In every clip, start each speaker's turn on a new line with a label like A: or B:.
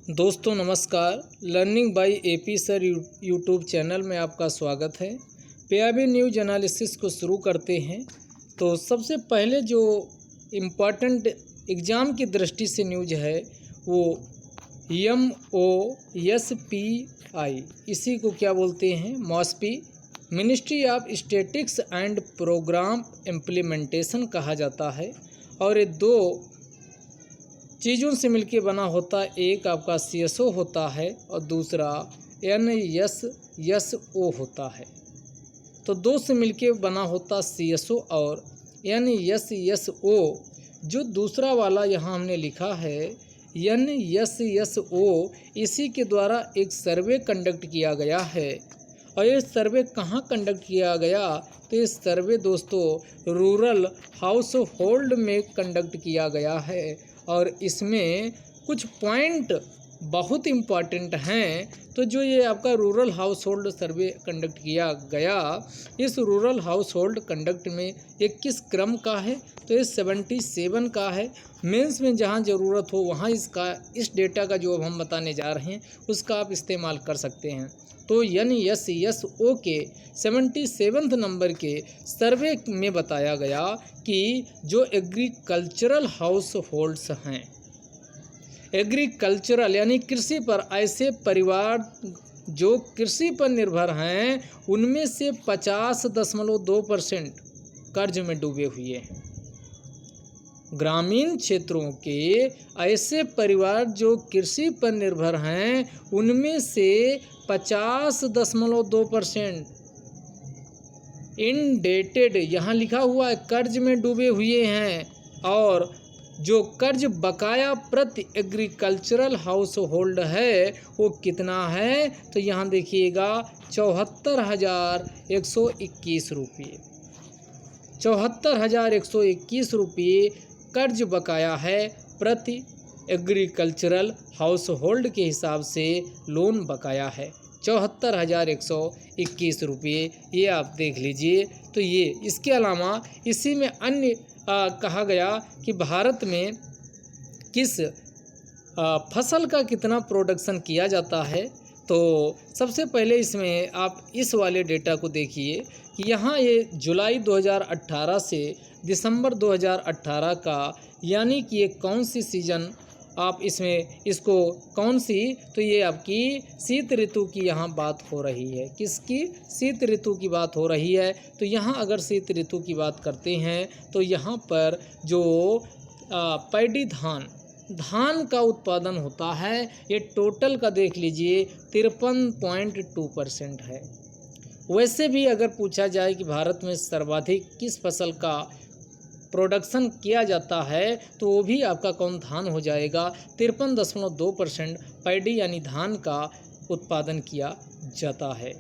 A: दोस्तों नमस्कार। Learning by AP sir YouTube channel में आपका स्वागत है। पीआईबी न्यूज एनालिसिस को शुरू करते हैं। तो सबसे पहले जो इम्पॉर्टेंट एग्ज़ाम की दृष्टि से न्यूज है वो MOSPI, इसी को क्या बोलते हैं, MoSPI, ministry of statistics and programme implementation कहा जाता है। और ये दो चीज़ों से मिलके बना होता है। एक आपका CSO होता है और दूसरा NSSO होता है। तो दो से मिलके बना होता CSO और NSSO। जो दूसरा वाला यहाँ हमने लिखा है NSSO, इसी के द्वारा एक सर्वे कंडक्ट किया गया है। और ये सर्वे कहाँ कंडक्ट किया गया, तो ये सर्वे दोस्तों रूरल हाउस होल्ड में कंडक्ट किया गया है। और इसमें कुछ पॉइंट बहुत इम्पॉर्टेंट हैं। तो जो ये आपका rural house hold survey conduct किया गया, इस रूरल हाउस होल्ड कंडक्ट में ये किस क्रम का है, तो ये 77 का है। मेंस में जहाँ ज़रूरत हो वहाँ इस डेटा का जो अब हम बताने जा रहे हैं उसका आप इस्तेमाल कर सकते हैं। तो NSSO के 77वें नंबर के सर्वे में बताया गया कि जो एग्रीकल्चरल हाउस होल्ड्स हैं, एग्रीकल्चरल यानी कृषि पर ऐसे परिवार जो कृषि पर निर्भर हैं, उनमें से 50.2% कर्ज में डूबे हुए हैं। ग्रामीण क्षेत्रों के ऐसे परिवार जो कृषि पर निर्भर हैं, उनमें से 50.2% इंडेटेड, यहाँ लिखा हुआ है कर्ज में डूबे हुए हैं। और जो कर्ज बकाया प्रति एग्रीकल्चरल हाउस होल्ड है वो कितना है, तो यहाँ देखिएगा 74,121 रुपये। 74,121 रुपये कर्ज बकाया है प्रति एग्रीकल्चरल हाउस होल्ड के हिसाब से लोन बकाया है 74,121 रुपये। ये आप देख लीजिए। तो ये इसके अलावा इसी में अन्य कहा गया कि भारत में किस फसल का कितना प्रोडक्शन किया जाता है। तो सबसे पहले इसमें आप इस वाले डेटा को देखिए कि यहाँ ये जुलाई 2018 से दिसंबर 2018 का, यानी कि ये कौन सी सीज़न आप इसमें इसको कौन सी, तो ये आपकी शीत ऋतु की यहाँ बात हो रही है। किसकी? शीत ऋतु की बात हो रही है। तो यहाँ अगर शीत ऋतु की बात करते हैं तो यहाँ पर जो पैडी धान का उत्पादन होता है, ये टोटल का देख लीजिए 53.2% है। वैसे भी अगर पूछा जाए कि भारत में सर्वाधिक किस फसल का प्रोडक्शन किया जाता है, तो वो भी आपका कौन धान हो जाएगा। 53.2% पैडी यानी धान का उत्पादन किया जाता है।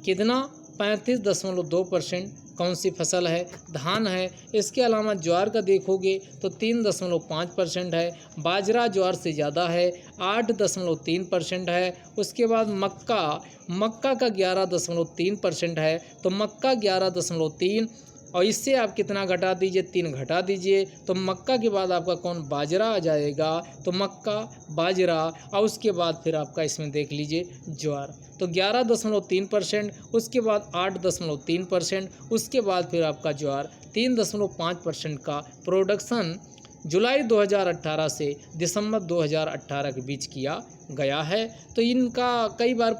A: कितना? 35.2% कौन सी फसल है? धान है। इसके अलावा ज्वार का देखोगे तो 3.5% है। बाजरा ज्वार से ज़्यादा है, 8.3% है। उसके बाद मक्का का 11.3% है। तो मक्का 11.3, और इससे आप कितना घटा दीजिए, 3 घटा दीजिए, तो मक्का के बाद आपका कौन? बाजरा आ जाएगा। तो मक्का, बाजरा, और उसके बाद फिर आपका इसमें देख लीजिए ज्वार। तो 11.3%, उसके बाद 8.3%, उसके बाद फिर आपका ज्वार 3.5% का प्रोडक्शन जुलाई 2018 से दिसंबर 2018 के बीच किया गया है। तो इनका कई बार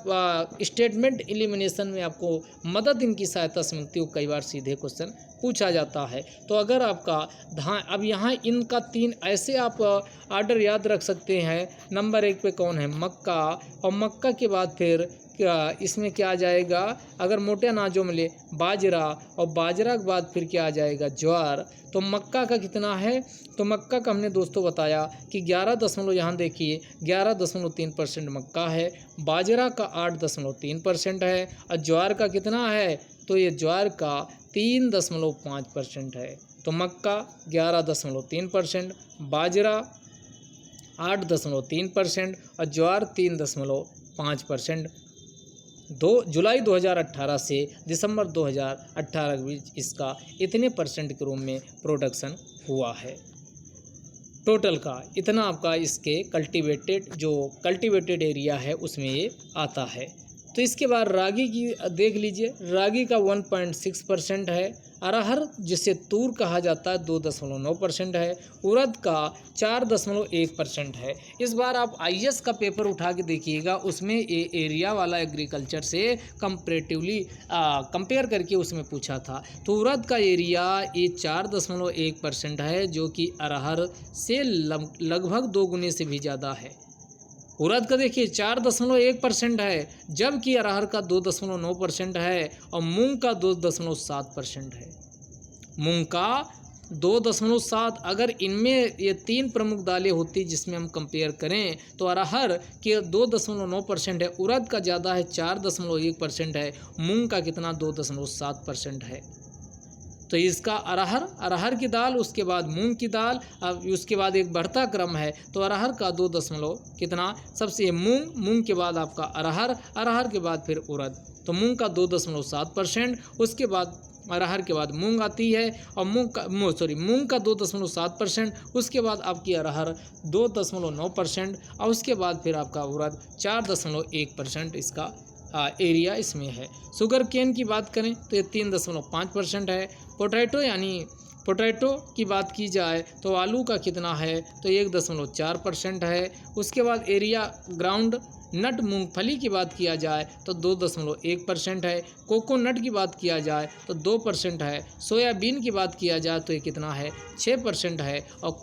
A: स्टेटमेंट एलिमिनेशन में आपको मदद इनकी सहायता से मिलती है, कई बार सीधे क्वेश्चन पूछा जाता है। तो अगर आपका धान, अब यहाँ इनका 3 ऐसे आप ऑर्डर याद रख सकते हैं। नंबर 1 पे कौन है? मक्का, और मक्का के बाद फिर इसमें क्या आ जाएगा, अगर मोटे अनाजों में ले बाजरा, और बाजरा के बाद फिर क्या आ जाएगा? ज्वार। तो मक्का का कितना है, तो मक्का का हमने दोस्तों बताया कि 11 यहाँ देखिए 11.3% मक्का है, बाजरा का 8.3% है, और ज्वार का कितना है, तो ये ज्वार का 3.5% है। तो मक्का 11.3%, बाजरा 8.3% और ज्वार 3.5%। जुलाई 2018 से दिसंबर 2018 के बीच इसका इतने % के रूप में प्रोडक्शन हुआ है। टोटल का इतना आपका इसके कल्टीवेटेड एरिया है उसमें ये आता है। तो इसके बाद रागी की देख लीजिए, रागी का 1.6% है, अरहर जिसे तूर कहा जाता है 2.9% है, उड़द का 4.1% है। इस बार आप आईएएस का पेपर उठा के देखिएगा, उसमें ये एरिया वाला एग्रीकल्चर से कंपैरेटिवली कंपेयर करके उसमें पूछा था। तो उड़द का एरिया ये 4.1% है, जो कि अरहर से लगभग 2 गुने से भी ज़्यादा है। उड़द का देखिए 4.1% है, जबकि अरहर का 2.9% है और मूंग का 2.7% है। मूंग का 2.7, अगर इनमें ये 3 प्रमुख दालें होती जिसमें हम कंपेयर करें तो अरहर के 2.9% है, उड़द का ज़्यादा है 4.1% है, मूंग का कितना 2.7% है। तो इसका अरहर की दाल, उसके बाद मूंग की दाल, अब उसके बाद एक बढ़ता क्रम है। तो अरहर का 2 कितना सबसे मूंग के बाद आपका अरहर के बाद फिर उड़द। तो मूंग का 2.7%, उसके बाद अरहर के बाद मूंग आती है और मूंग का 2.7%, उसके बाद आपकी अरहर 2.9% और उसके बाद फिर आपका उड़द 4.1% इसका एरिया इसमें है। शुगर केन की बात करें तो ये 3.5% है। पोटैटो की बात की जाए तो आलू का कितना है तो 1.4% है। उसके बाद एरिया ग्राउंड नट मूंगफली की बात किया जाए तो 2.1% है। कोकोनट की बात किया जाए तो 2% है। सोयाबीन की बात किया जाए तो ये कितना है 6% है। और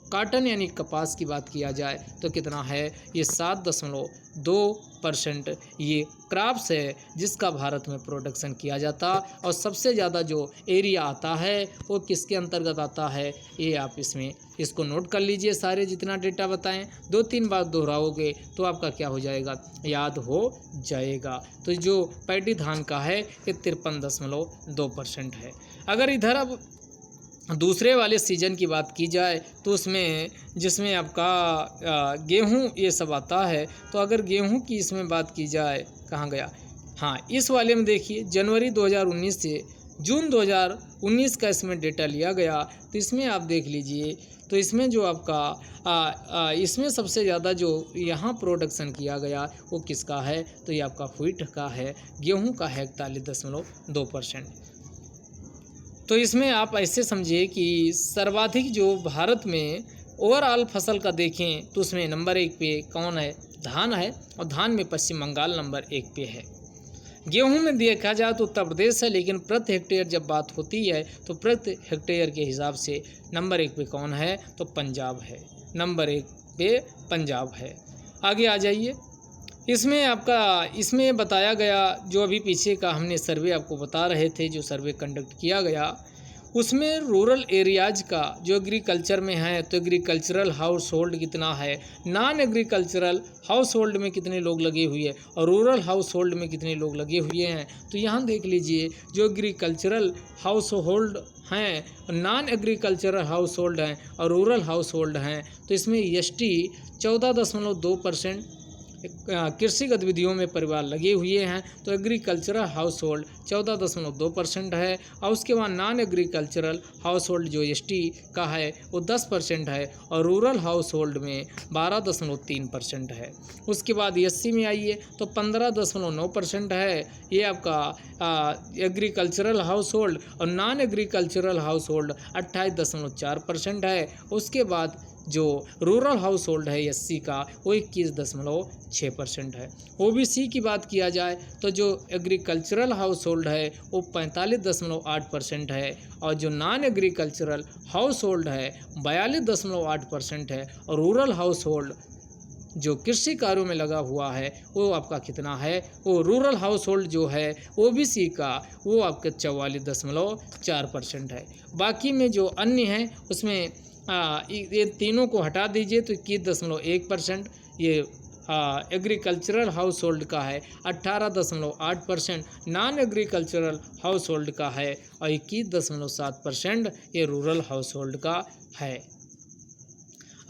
A: काटन यानी कपास की बात किया जाए तो कितना है ये 7.2% ये क्रॉप्स है जिसका भारत में प्रोडक्शन किया जाता। और सबसे ज़्यादा जो एरिया आता है वो किसके अंतर्गत आता है, ये आप इसको नोट कर लीजिए। सारे जितना डेटा बताएं 2-3 बार दोहराओगे तो आपका क्या हो जाएगा, याद हो जाएगा। तो जो पैडी धान का है ये 53.2% है। अगर इधर अब दूसरे वाले सीजन की बात की जाए तो उसमें जिसमें आपका गेहूं ये सब आता है। तो अगर गेहूं की इसमें बात की जाए, कहाँ गया, हाँ इस वाले में देखिए जनवरी 2019 से जून 2019 का इसमें डेटा लिया गया। तो इसमें आप देख लीजिए, तो इसमें जो आपका इसमें सबसे ज़्यादा जो यहाँ प्रोडक्शन किया गया वो किसका है, तो ये आपका व्हीट का है, गेहूँ का है 41.2%। तो इसमें आप ऐसे समझिए कि सर्वाधिक जो भारत में ओवरऑल फसल का देखें तो उसमें नंबर 1 पे कौन है, धान है। और धान में पश्चिम बंगाल नंबर 1 पे है। गेहूं में देखा जाए तो उत्तर प्रदेश है, लेकिन प्रति हेक्टेयर जब बात होती है तो प्रति हेक्टेयर के हिसाब से नंबर 1 पे कौन है, तो पंजाब है। नंबर 1 पे पंजाब है। आगे आ जाइए, इसमें बताया गया जो अभी पीछे का हमने सर्वे आपको बता रहे थे, जो सर्वे कंडक्ट किया गया उसमें रूरल एरियाज का जो एग्रीकल्चर में है तो एग्रीकल्चरल हाउस होल्ड कितना है, नॉन एग्रीकल्चरल हाउस होल्ड में कितने लोग लगे हुए हैं और रूरल हाउस होल्ड में कितने लोग लगे हुए हैं। तो यहाँ देख लीजिए जो एग्रीकल्चरल हाउस होल्ड हैं, नॉन एग्रीकल्चरल हाउस होल्ड हैं और रूरल हाउस होल्ड हैं। तो इसमें एसटी 14.2% कृषि गतिविधियों में परिवार लगे हुए हैं। तो एग्रीकल्चरल हाउस होल्ड 14.2% है। और उसके बाद नॉन एग्रीकल्चरल हाउस होल्ड जो एसटी का है वो 10% है और रूरल हाउस होल्ड में 12.3% है। उसके बाद एससी में आइए तो 15.9% है ये आपका एग्रीकल्चरल हाउस होल्ड और नॉन एग्रीकल्चरल हाउस होल्ड 28.4% है। उसके बाद जो रूरल हाउस होल्ड है एससी का वो 21.6% है। ओबीसी की बात किया जाए तो जो एग्रीकल्चरल हाउस होल्ड है वो 45.8% है और जो नॉन एग्रीकल्चरल हाउस होल्ड है 42.8% है। और रूरल हाउस होल्ड जो कृषि कार्यों में लगा हुआ है वो आपका कितना है, वो रूरल हाउस होल्ड जो है ओबीसी का वो आपका 44.4% है। बाकी में जो अन्य हैं उसमें ये तीनों को हटा दीजिए तो 21.1% ये एग्रीकल्चरल हाउस होल्ड का है, 18.8% नॉन एग्रीकल्चरल हाउस होल्ड का है और 21.7% ये रूरल हाउस होल्ड का है।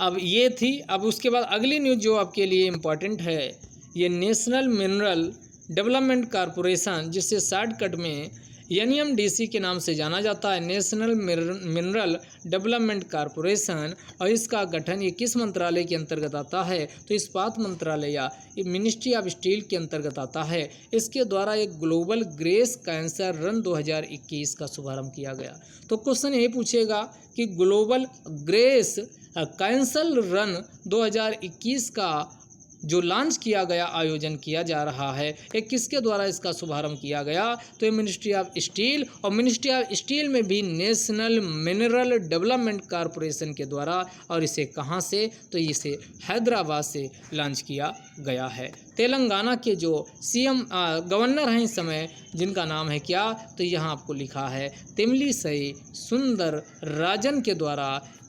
A: अब ये थी। अब उसके बाद अगली न्यूज़ जो आपके लिए इम्पॉर्टेंट है, ये नेशनल मिनरल डेवलपमेंट कॉरपोरेशन जिससे शॉर्टकट में NMDC के नाम से जाना जाता है, नेशनल मिनरल डेवलपमेंट कॉरपोरेशन। और इसका गठन ये किस मंत्रालय के अंतर्गत आता है? तो इस्पात मंत्रालय या मिनिस्ट्री ऑफ स्टील के अंतर्गत आता है। इसके द्वारा एक ग्लोबल ग्रेस कैंसर रन 2021 का शुभारंभ किया गया। तो क्वेश्चन ये पूछेगा कि ग्लोबल ग्रेस कैंसर रन 2021 का जो लॉन्च किया गया, आयोजन किया जा रहा है, ये किसके द्वारा इसका शुभारंभ किया गया? तो ये मिनिस्ट्री ऑफ स्टील, और मिनिस्ट्री ऑफ स्टील में भी नेशनल मिनरल डेवलपमेंट कॉरपोरेशन के द्वारा। और इसे कहाँ से? तो इसे हैदराबाद से लॉन्च किया गया है। तेलंगाना के जो CM गवर्नर हैं इस समय, जिनका नाम है क्या? तो यहाँ आपको लिखा है तमिलिसई सुंदर राजन के द्वारा।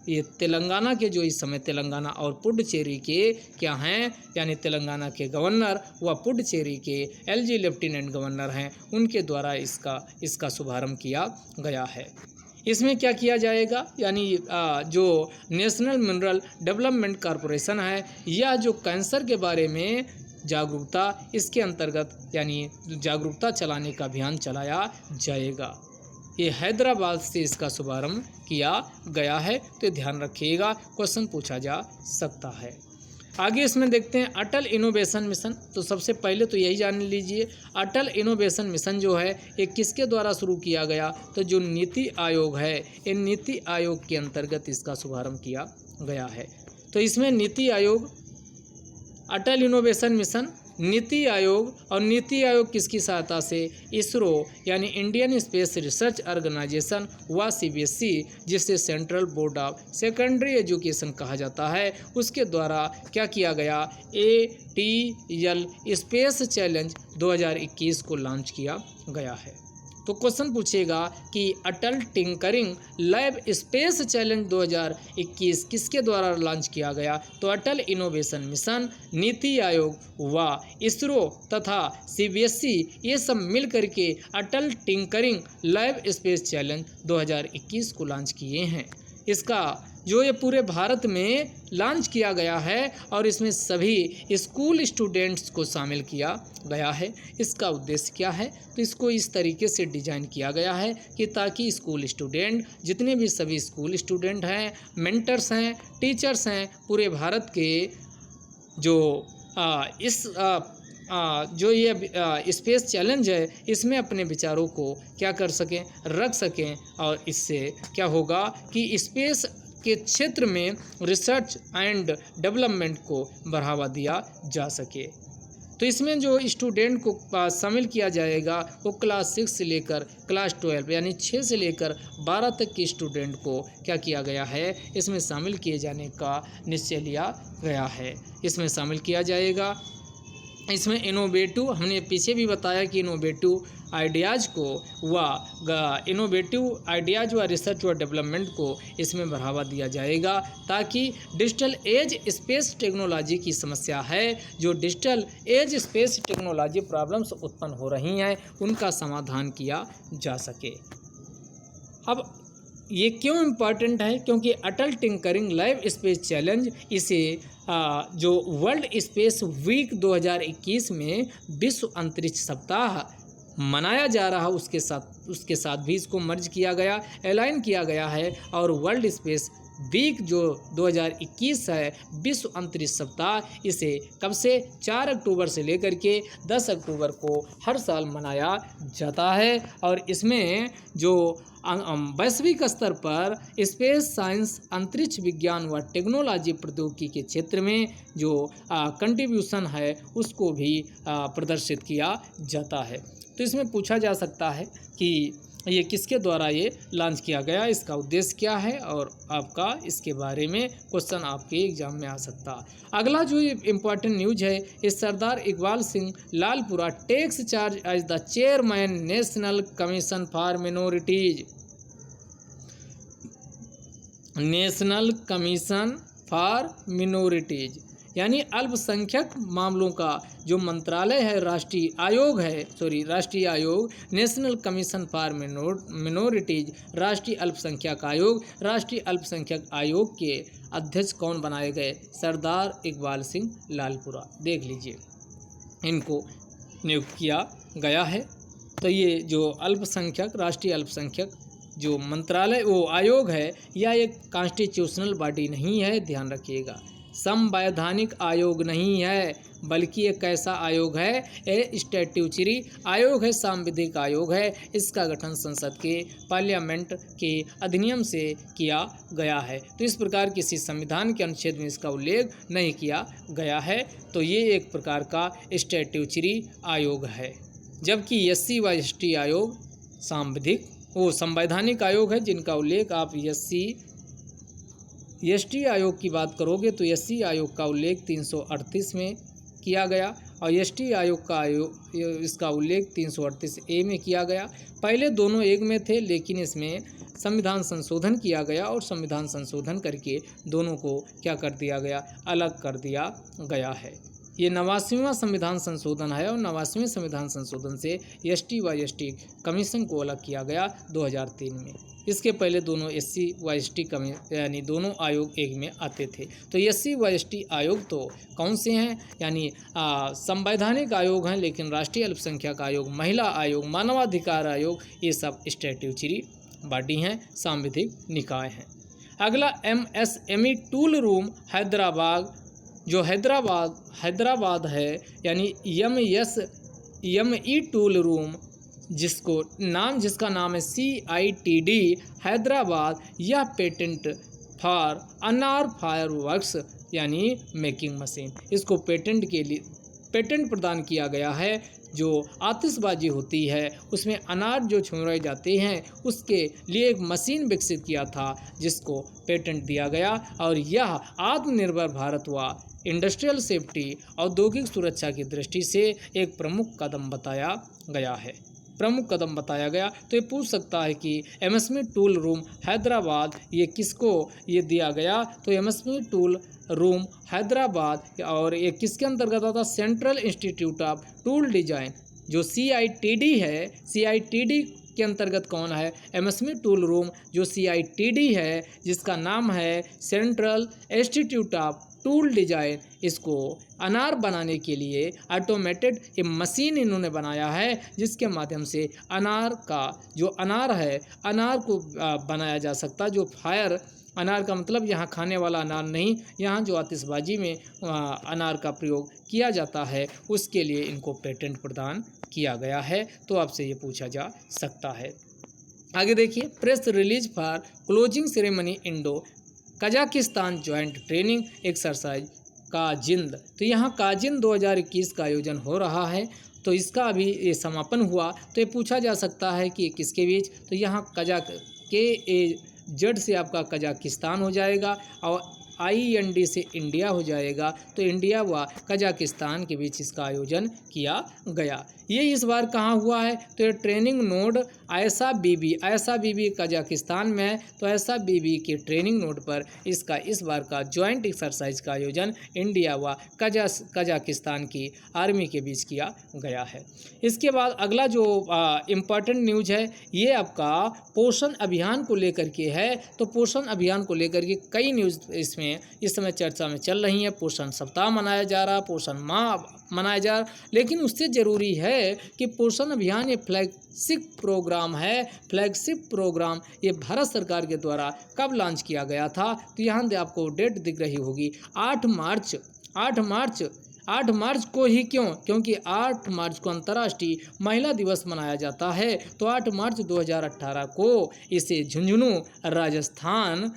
A: ये तेलंगाना के जो इस समय तेलंगाना और पुडुचेरी के क्या हैं, यानी तेलंगाना के गवर्नर व पुडुचेरी के LG लेफ्टिनेंट गवर्नर हैं, उनके द्वारा इसका शुभारंभ किया गया है। इसमें क्या किया जाएगा? यानी जो नेशनल मिनरल डेवलपमेंट कॉरपोरेशन है, यह जो कैंसर के बारे में जागरूकता, इसके अंतर्गत यानी जागरूकता चलाने का अभियान चलाया जाएगा। ये हैदराबाद से इसका शुभारंभ किया गया है, तो ध्यान रखिएगा, क्वेश्चन पूछा जा सकता है। आगे इसमें देखते हैं अटल इनोवेशन मिशन। तो सबसे पहले तो यही जान लीजिए, अटल इनोवेशन मिशन जो है ये किसके द्वारा शुरू किया गया? तो जो नीति आयोग है, ये नीति आयोग के अंतर्गत इसका शुभारंभ किया गया है। तो इसमें नीति आयोग, अटल इनोवेशन मिशन, नीति आयोग, और नीति आयोग किसकी सहायता से? इसरो यानी इंडियन स्पेस रिसर्च ऑर्गेनाइजेशन व CBSE, जिसे central board of secondary education कहा जाता है, उसके द्वारा क्या किया गया? ATL स्पेस चैलेंज 2021 को लॉन्च किया गया है। तो क्वेश्चन पूछेगा कि अटल टिंकरिंग लैब स्पेस चैलेंज 2021 किसके द्वारा लॉन्च किया गया? तो अटल इनोवेशन मिशन, नीति आयोग व इसरो तथा CBSE, ये सब मिल करके अटल टिंकरिंग लैब स्पेस चैलेंज 2021 को लॉन्च किए हैं। इसका जो ये पूरे भारत में लॉन्च किया गया है, और इसमें सभी स्कूल स्टूडेंट्स को शामिल किया गया है। इसका उद्देश्य क्या है? तो इसको इस तरीके से डिजाइन किया गया है कि ताकि स्कूल स्टूडेंट, जितने भी सभी स्कूल स्टूडेंट हैं, मेंटर्स हैं, टीचर्स हैं, पूरे भारत के जो जो ये स्पेस चैलेंज है, इसमें अपने विचारों को क्या कर सकें, रख सकें, और इससे क्या होगा कि स्पेस के क्षेत्र में रिसर्च एंड डेवलपमेंट को बढ़ावा दिया जा सके। तो इसमें जो स्टूडेंट को शामिल किया जाएगा वो क्लास 6 से लेकर क्लास 12 यानी 6 से लेकर 12 तक के स्टूडेंट को क्या किया गया है? इसमें शामिल किए जाने का निश्चय लिया गया है। इसमें शामिल किया जाएगा। इसमें इनोवेटिव, हमने पीछे भी बताया कि इनोवेटिव आइडियाज़ व रिसर्च व डेवलपमेंट को इसमें बढ़ावा दिया जाएगा, ताकि डिजिटल एज स्पेस टेक्नोलॉजी की समस्या है, जो digital age space technology problems उत्पन्न हो रही हैं, उनका समाधान किया जा सके। अब ये क्यों इम्पॉर्टेंट है? क्योंकि अटल टिंकरिंग लैब स्पेस चैलेंज, इसे जो वर्ल्ड स्पेस वीक 2021 में विश्व अंतरिक्ष सप्ताह मनाया जा रहा, उसके साथ भी इसको मर्ज किया गया, एलाइन किया गया है। और वर्ल्ड स्पेस वीक जो 2021 है, विश्व अंतरिक्ष सप्ताह, इसे कब से? 4 अक्टूबर से लेकर के 10 अक्टूबर को हर साल मनाया जाता है। और इसमें जो वैश्विक स्तर पर स्पेस साइंस, अंतरिक्ष विज्ञान व टेक्नोलॉजी प्रौद्योगिकी के क्षेत्र में जो कंट्रीब्यूशन है, उसको भी प्रदर्शित किया जाता है। तो इसमें पूछा जा सकता है कि ये किसके द्वारा ये लॉन्च किया गया, इसका उद्देश्य क्या है, और आपका इसके बारे में क्वेश्चन आपके एग्जाम में आ सकता है। अगला जो इम्पोर्टेंट न्यूज है, इस Sardar Iqbal Singh Lalpura takes charge as the chairman national commission for minorities. National commission for minorities यानी अल्पसंख्यक मामलों का जो मंत्रालय है, राष्ट्रीय आयोग, नेशनल कमीशन फॉर मिनोरिटीज, राष्ट्रीय अल्पसंख्यक आयोग। राष्ट्रीय अल्पसंख्यक आयोग के अध्यक्ष कौन बनाए गए? सरदार इकबाल सिंह लालपुरा। देख लीजिए, इनको नियुक्त किया गया है। तो ये जो अल्पसंख्यक राष्ट्रीय अल्पसंख्यक जो मंत्रालय वो आयोग है, यह एक कॉन्स्टिट्यूशनल बॉडी नहीं है, ध्यान रखिएगा। संवैधानिक आयोग नहीं है, बल्कि एक कैसा आयोग है, ए स्टैट्यूटरी आयोग है, सांविधिक आयोग है। इसका गठन संसद के पार्लियामेंट के अधिनियम से किया गया है। तो इस प्रकार किसी संविधान के अनुच्छेद में इसका उल्लेख नहीं किया गया है। तो ये एक प्रकार का स्टैट्यूटरी आयोग है। जबकि SC व ST आयोग सांविधिक वो संवैधानिक आयोग है, जिनका उल्लेख आप SC ST आयोग की बात करोगे तो SC आयोग का उल्लेख 338 में किया गया और ST आयोग का इसका उल्लेख 338A में किया गया। पहले दोनों एक में थे, लेकिन इसमें संविधान संशोधन किया गया और संविधान संशोधन करके दोनों को क्या कर दिया गया, अलग कर दिया गया है। ये 89वां संविधान संशोधन है और 89वें संविधान संशोधन से ST व ST कमीशन को अलग किया गया 2003 में। इसके पहले दोनों SC व ST यानी दोनों आयोग एक में आते थे। तो SC व ST आयोग तो कौन से हैं, यानी संवैधानिक आयोग हैं, लेकिन राष्ट्रीय अल्पसंख्यक आयोग, महिला आयोग, मानवाधिकार आयोग, ये सब स्टैट्यूटरी बॉडी हैं, सांविधिक निकाय हैं। अगला MSME टूल रूम हैदराबाद, जो हैदराबाद है, यानी MSME टूल रूम जिसका नाम है CITD हैदराबाद, यह पेटेंट फॉर अनार फायरवर्क्स यानी मेकिंग मशीन, इसको पेटेंट प्रदान किया गया है। जो आतिशबाजी होती है उसमें अनार जो छुड़ाए जाते हैं उसके लिए एक मशीन विकसित किया था, जिसको पेटेंट दिया गया और यह आत्मनिर्भर भारत व इंडस्ट्रियल सेफ्टी औद्योगिक सुरक्षा की दृष्टि से एक प्रमुख कदम बताया गया। तो ये पूछ सकता है कि MSME टूल रूम हैदराबाद ये किसको ये दिया गया, तो MSME टूल रूम हैदराबाद और ये किसके अंतर्गत आता, central institute of tool design जो CITD है, CITD के अंतर्गत कौन है, MSME टूल रूम जो CITD है, जिसका नाम है central institute of tool design, इसको अनार बनाने के लिए ऑटोमेटेड ये मशीन इन्होंने बनाया है, जिसके माध्यम से अनार का जो अनार है, अनार को बनाया जा सकता, जो फायर अनार का मतलब यहाँ खाने वाला अनार नहीं, यहाँ जो आतिशबाजी में अनार का प्रयोग किया जाता है उसके लिए इनको पेटेंट प्रदान किया गया है। तो आपसे ये पूछा जा सकता है। आगे देखिए, press release for closing ceremony Indo Kazakhstan joint training exercise Kazind. तो यहाँ काजिंद 2021 का आयोजन हो रहा है, तो इसका अभी ये समापन हुआ। तो ये पूछा जा सकता है कि किसके बीच, तो यहाँ KAZ से आपका कजाकिस्तान हो जाएगा और IND से इंडिया हो जाएगा। तो इंडिया व कजाकिस्तान के बीच इसका आयोजन किया गया। ये इस बार कहाँ हुआ है, तो ये ट्रेनिंग नोड आयशा बीबी कजाकिस्तान में है। तो आयशा बीबी के ट्रेनिंग नोड पर इसका इस बार का ज्वाइंट एक्सरसाइज का आयोजन इंडिया व कजाकिस्तान की आर्मी के बीच किया गया है। इसके बाद अगला जो इम्पॉर्टेंट न्यूज है, ये आपका पोषण अभियान को लेकर के है। तो पोषण अभियान को लेकर के कई न्यूज़ इसमें इस समय चर्चा में चल रही है। पोषण सप्ताह मनाया जा रहा, पोषण माह मनाया जा रहा, लेकिन उससे ज़रूरी है कि पोषण अभियान ये फ्लैगशिप प्रोग्राम है। फ्लैगशिप प्रोग्राम ये भारत सरकार के द्वारा कब लॉन्च किया गया था, तो यहाँ आपको डेट दिख रही होगी 8 मार्च को ही। क्योंकि 8 मार्च को अंतर्राष्ट्रीय महिला दिवस मनाया जाता है। तो 8 मार्च 2018 को इसे झुंझुनू राजस्थान,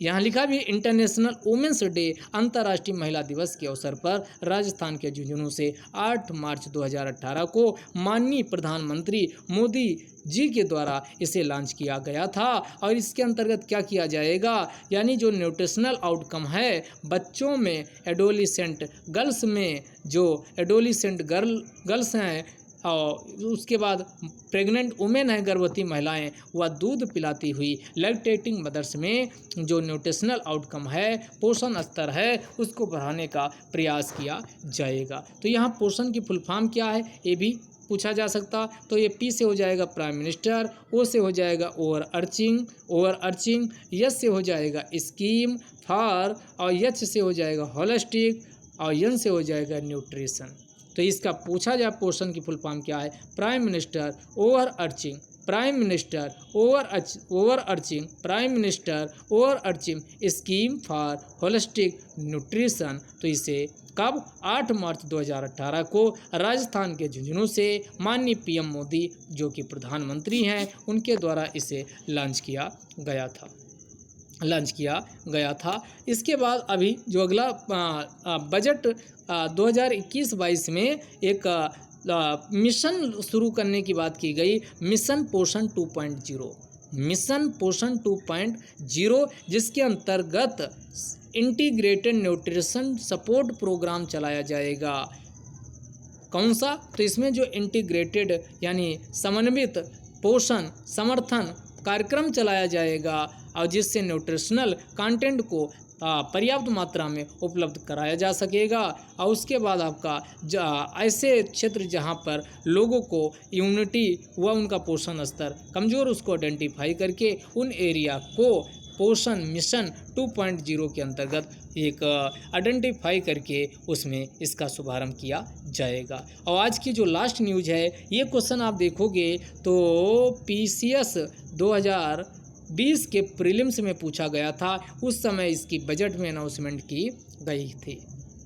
A: यहाँ लिखा भी इंटरनेशनल वुमेंस डे, अंतर्राष्ट्रीय महिला दिवस के अवसर पर राजस्थान के झुंझुनू से 8 मार्च 2018 को माननीय प्रधानमंत्री मोदी जी के द्वारा इसे लॉन्च किया गया था। और इसके अंतर्गत क्या किया जाएगा, यानी जो न्यूट्रिशनल आउटकम है बच्चों में, एडोलिसेंट गर्ल्स में, जो एडोलिसेंट गर्ल्स हैं और उसके बाद प्रेग्नेंट वुमेन है, गर्भवती महिलाएं, वह दूध पिलाती हुई लैक्टेटिंग मदर्स में जो न्यूट्रिशनल आउटकम है, पोषण स्तर है, उसको बढ़ाने का प्रयास किया जाएगा। तो यहाँ पोषण की फुल फॉर्म क्या है ये भी पूछा जा सकता। तो ये P से हो जाएगा प्राइम मिनिस्टर, O से हो जाएगा ओवर अर्चिंग, S से हो जाएगा स्कीम फॉर, और H से हो जाएगा होलिस्टिक, और N से हो जाएगा न्यूट्रिशन। तो इसका पूछा जाए पोर्शन की फुल फॉर्म क्या है, prime minister overarching, prime minister overarching, prime minister overarching scheme for holistic nutrition. तो इसे कब, 8 मार्च 2018 को राजस्थान के झुंझुनू से माननीय पीएम मोदी जो कि प्रधानमंत्री हैं उनके द्वारा इसे लॉन्च किया गया था। इसके बाद अभी जो अगला बजट 2021-22 में एक मिशन शुरू करने की बात की गई, मिशन पोषण 2.0, मिशन पोषण 2.0, जिसके अंतर्गत इंटीग्रेटेड न्यूट्रिशन सपोर्ट प्रोग्राम चलाया जाएगा। कौन सा, तो इसमें जो इंटीग्रेटेड यानी समन्वित पोषण समर्थन कार्यक्रम चलाया जाएगा और जिससे न्यूट्रिशनल कंटेंट को पर्याप्त मात्रा में उपलब्ध कराया जा सकेगा। और उसके बाद आपका ऐसे क्षेत्र जहां पर लोगों को इम्यूनिटी व उनका पोषण स्तर कमज़ोर, उसको आइडेंटिफाई करके उन एरिया को पोषण मिशन 2.0 के अंतर्गत एक आइडेंटिफाई करके उसमें इसका शुभारंभ किया जाएगा। और आज की जो लास्ट न्यूज़ है, ये क्वेश्चन आप देखोगे तो PCS 2020 के प्रीलिम्स में पूछा गया था, उस समय इसकी बजट में अनाउंसमेंट की गई थी।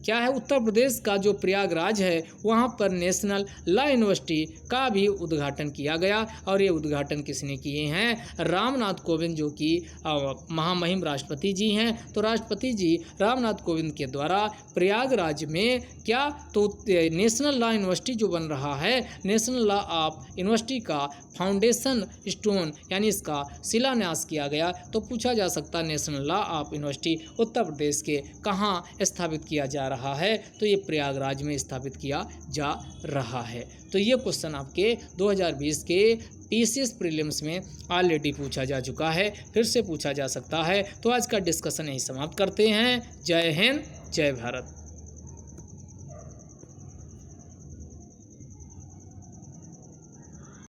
A: क्या है, उत्तर प्रदेश का जो प्रयागराज है वहाँ पर नेशनल लॉ यूनिवर्सिटी का भी उद्घाटन किया गया। और ये उद्घाटन किसने किए हैं, रामनाथ कोविंद जो कि महामहिम राष्ट्रपति जी हैं। तो राष्ट्रपति जी रामनाथ कोविंद के द्वारा प्रयागराज में क्या, तो नेशनल लॉ यूनिवर्सिटी जो बन रहा है, नेशनल लॉ ऑफ यूनिवर्सिटी का फाउंडेशन स्टोन यानी इसका शिलान्यास किया गया। तो पूछा जा सकता है national law of university Uttar Pradesh के कहाँ स्थापित किया जा रहा है, तो ये प्रयागराज में स्थापित किया जा रहा है। तो ये क्वेश्चन आपके 2020 के PCS प्रीलिम्स में ऑलरेडी पूछा जा चुका है, फिर से पूछा जा सकता है। तो आज का डिस्कशन यही समाप्त करते हैं। जय हिंद, जय भारत।